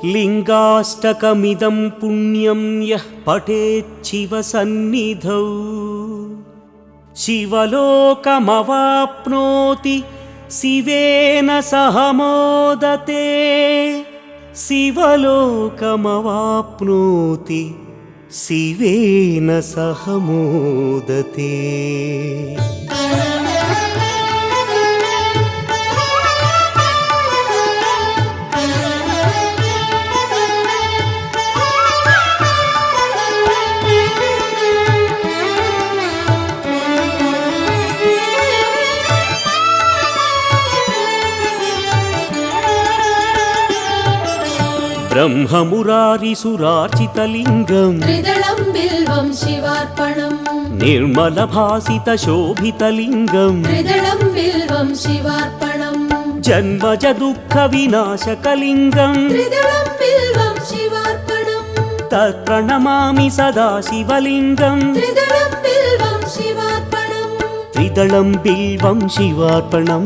लिङ्गाष्टकमिदं पुण्यं यः पठेच्छिवसन्निधौ शिवलोकमवाप्नोति शिवेन सह मोदते। शिवलोकमवाप्नोति शिवेन सह मोदते। ब्रह्ममुरारिसुरार्चितलिङ्गं त्रिदलं बिल्वं शिवार्पणम् निर्मलभासितशोभितलिङ्गं त्रिदलं बिल्वं शिवार्पणम् जन्मज दुःखविनाशकलिङ्गं त्रिदलं बिल्वं शिवार्पणम् तत्प्रणमामि सदा शिवलिङ्गं त्रिदलं बिल्वं शिवार्पणम् त्रिदलं बिल्वं शिवार्पणं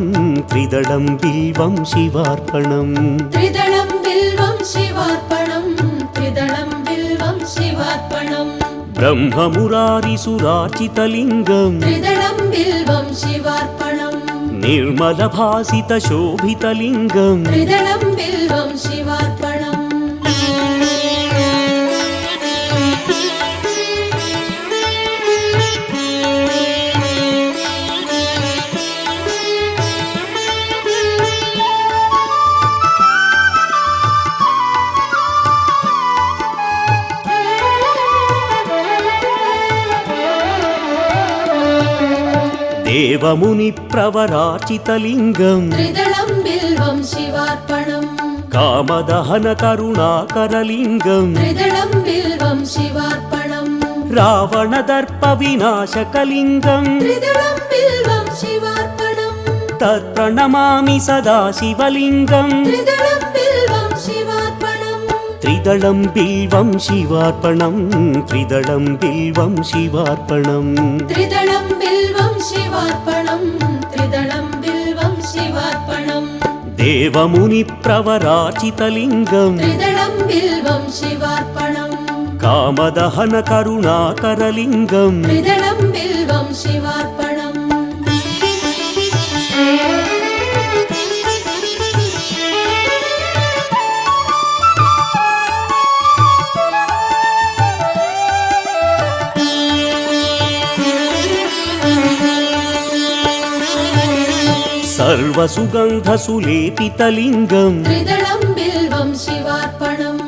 त्रिदलं बिल्वं शिवार्पणम् त्रिदलं बिल्वं शिवार्पणम् त्रिदलं बिल्वं शिवार्पणम् ब्रह्ममुरारिसुरार्चितलिङ्गं त्रिदलं बिल्वं शिवार्पणम् निर्मलभासितशोभितलिङ्गं त्रिदलं बिल्वं शिवार्पणम् देवमुनिप्रवरार्चितलिङ्गं त्रिदलं बिल्वं शिवार्पणम् कामदहनकरुणाकरलिङ्गं त्रिदलं बिल्वं शिवार्पणम् रावणदर्पविनाशकलिङ्गं त्रिदलं बिल्वं शिवार्पणम् तत्प्रणमामि सदा शिवलिङ्गं त्रिदलं बिल्वं शिवार्पणम् त्रिदलं बिल्वं शिवार्पणं त्रिदलं बिल्वं शिवार्पणम् त्रिदलं बिल्वं शिवार्पणम् त्रिदलं बिल्वं शिवार्पणम् देवमुनिप्रवरार्चितलिङ्गं त्रिदलं बिल्वं शिवार्पणम् कामदहनकरुणाकरलिङ्गं त्रिदलं बिल्वं शिवार्पणम् सर्वसुगन्धसुलेपितलिङ्गं त्रिदलं बिल्वं शिवार्पणम्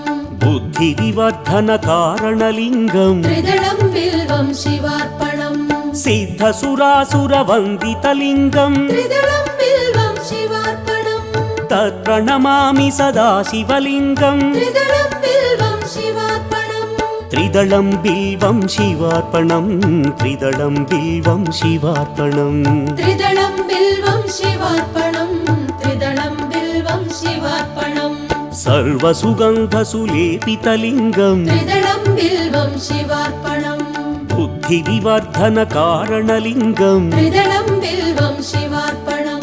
बुद्धिविवर्धनकारणलिङ्गं त्रिदलं बिल्वं शिवार्पणम् सिद्धसुरासुरवन्दितलिङ्गं त्रिदलं बिल्वं शिवार्पणम् तत्प्रणमामि सदा शिवलिङ्गं त्रिदलं बिल्वं शिवार्पणम् त्रिदलं बिल्वं शिवार्पणं त्रिदलं बिल्वं शिवार्पणम् त्रिदलं बिल्वं शिवार्पणम् त्रिदलं बिल्वं शिवार्पणम् सर्वसुगन्धसुलेपितलिङ्गं त्रिदलं बिल्वं शिवार्पणम् बुद्धिविवर्धनकारणलिङ्गं त्रिदलं बिल्वं शिवार्पणम्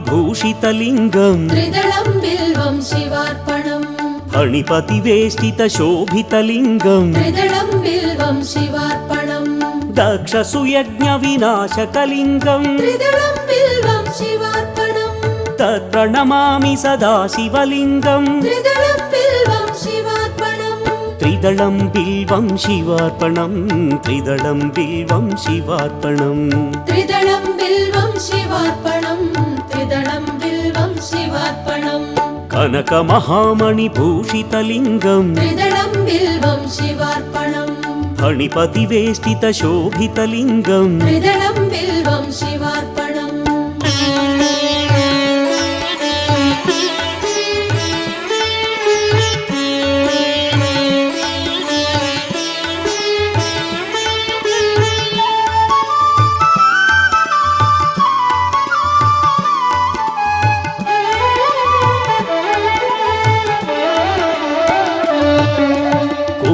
कनकमहामणिभूषितलिङ्गं त्रिदलं बिल्वं शिवार्पणम् फणिपतिवेष्टितशोभितलिङ्गं त्रिदलं बिल्वं शिवार्पणम् दक्षसुयज्ञविनाशकलिङ्गं त्रिदलं बिल्वं शिवार्पणम् तत्प्रणमामि सदा शिवलिङ्गं त्रिदलं बिल्वं शिवार्पणम् त्रिदलं बिल्वं शिवार्पणं त्रिदलं बिल्वं शिवार्पणम् त्रिदलं बिल्वं शिवार्पणम् त्रिदलं बिल्वं शिवार्पणम् कनकमहामणिभूषितलिङ्गं त्रिदलं बिल्वं शिवार्पणम् फणिपतिवेष्टितशोभितलिङ्गं त्रिदलं बिल्वं शिवार्पणम्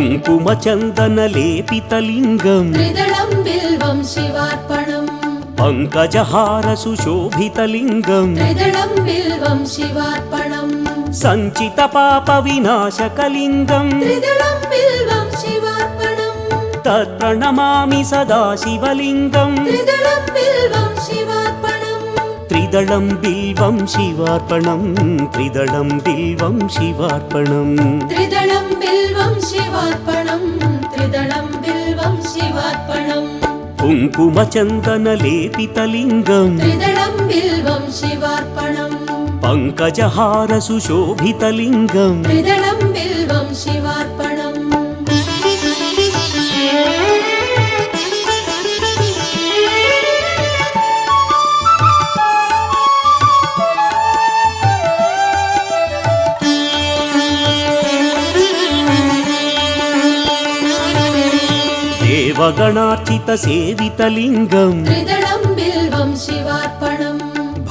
कुङ्कुमचन्दनलेपितलिङ्गम् त्रिदलं बिल्वं शिवार्पणम् पङ्कजहारसुशोभितलिङ्गम् त्रिदलं बिल्वं शिवार्पणम् सञ्चितपापविनाशकलिङ्गम् त्रिदलं बिल्वं शिवार्पणम् तत्प्रणमामि सदा शिवलिङ्गम् त्रिदलं बिल्वं शिवार्पणम् त्रिदलं बिल्वं शिवार्पणम् त्रिदलं बिल्वं शिवार्पणम् त्रिदलं बिल्वं शिवार्पणम् त्रिदलं बिल्वं शिवार्पणम् कुङ्कुमचन्दनलेपितलिङ्गम् त्रिदलं बिल्वं शिवार्पणम् पङ्कजहारसुशोभितलिङ्गम् त्रिदलं बिल्वं शिवार्पणम् देवगणार्चितसेवितलिङ्गम् त्रिदलं बिल्वं शिवार्पणम्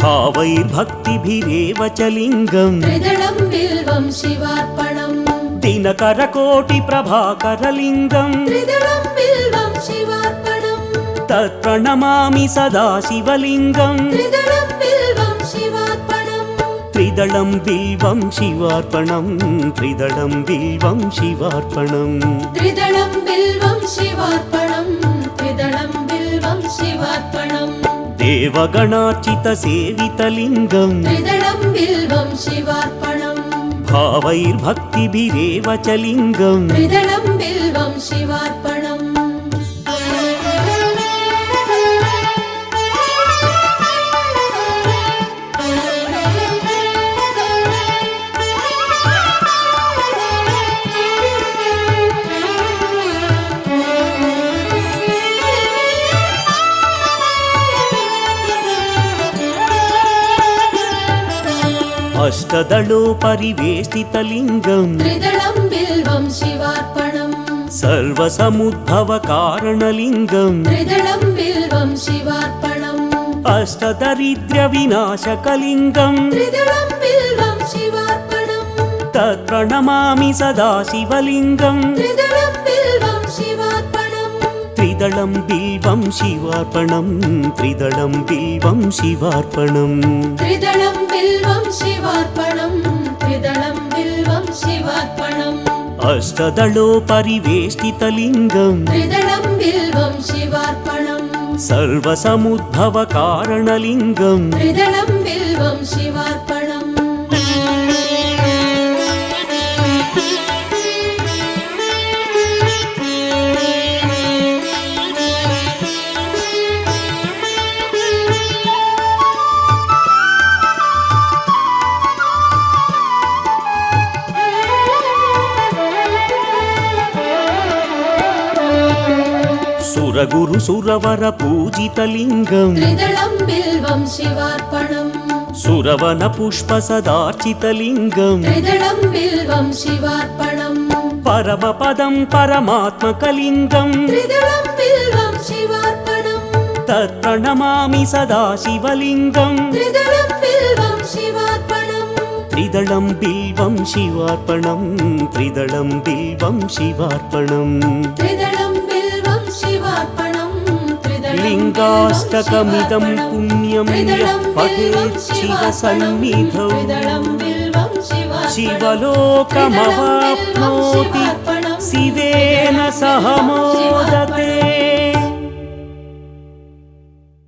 भावैर्भक्तिभिरेव च लिङ्गम् त्रिदलं बिल्वं शिवार्पणम् दिनकरकोटिप्रभाकरलिङ्गम् त्रिदलं बिल्वं शिवार्पणम् तत्प्रणमामि सदा शिवलिङ्गम् त्रिदलं बिल्वं शिवार्पणम् त्रिदलं बिल्वं शिवार्पणम् त्रिदलं बिल्वं शिवार्पणम् त्रिदलं बिल्वं शिवार्पणम् त्रिदलं बिल्वं शिवार्पणम् देवगणार्चितसेवितलिङ्गम् त्रिदलं बिल्वं शिवार्पणम् भावैर्भक्तिभिरेव च लिङ्गम् त्रिदलं बिल्वं शिवार्पणम् अष्टदलोपरिवेष्टितलिङ्गम् त्रिदलं बिल्वं शिवार्पणम् सर्वसमुद्भवकारणलिङ्गम् त्रिदलं बिल्वं शिवार्पणम् अष्टदरिद्र्यविनाशकलिङ्गम् त्रिदलं बिल्वं शिवार्पणम् तत्प्रणमामि सदा शिवलिङ्गम् त्रिदलं बिल्वं शिवार्पणम् त्रिदलं बिल्वं शिवार्पणम् त्रिदलं बिल्वं शिवार्पणम् त्रिदलं बिल्वं शिवार्पणम् त्रिदलं बिल्वं शिवार्पणम् अष्टदलोपरिवेष्टितलिङ्गम् त्रिदलं बिल्वं शिवार्पणम् सर्वसमुद्भवकारणलिङ्गम् त्रिदलं बिल्वं शिवार्पणम् सुरगुरुसुरवरपूजितलिङ्गम् त्रिदलं बिल्वं शिवार्पणम् सुरवनपुष्पसदार्चितलिङ्गम् त्रिदलं बिल्वं शिवार्पणम् परमपदं परमात्मकलिङ्गम् त्रिदलं बिल्वं शिवार्पणम् तत्प्रणमामि सदा शिवलिङ्गम् त्रिदलं बिल्वं शिवार्पणम् त्रिदलं बिल्वं शिवार्पणम् त्रिदलं बिल्वं शिवार्पणम् त्रिदलं बिल्वं शिवार्पणम् लिङ्गाष्टकमिदं पुण्यं यः पठेत् शिवसन्निधौ शिवलोकमवाप्नोति शिवेन सह मोदते।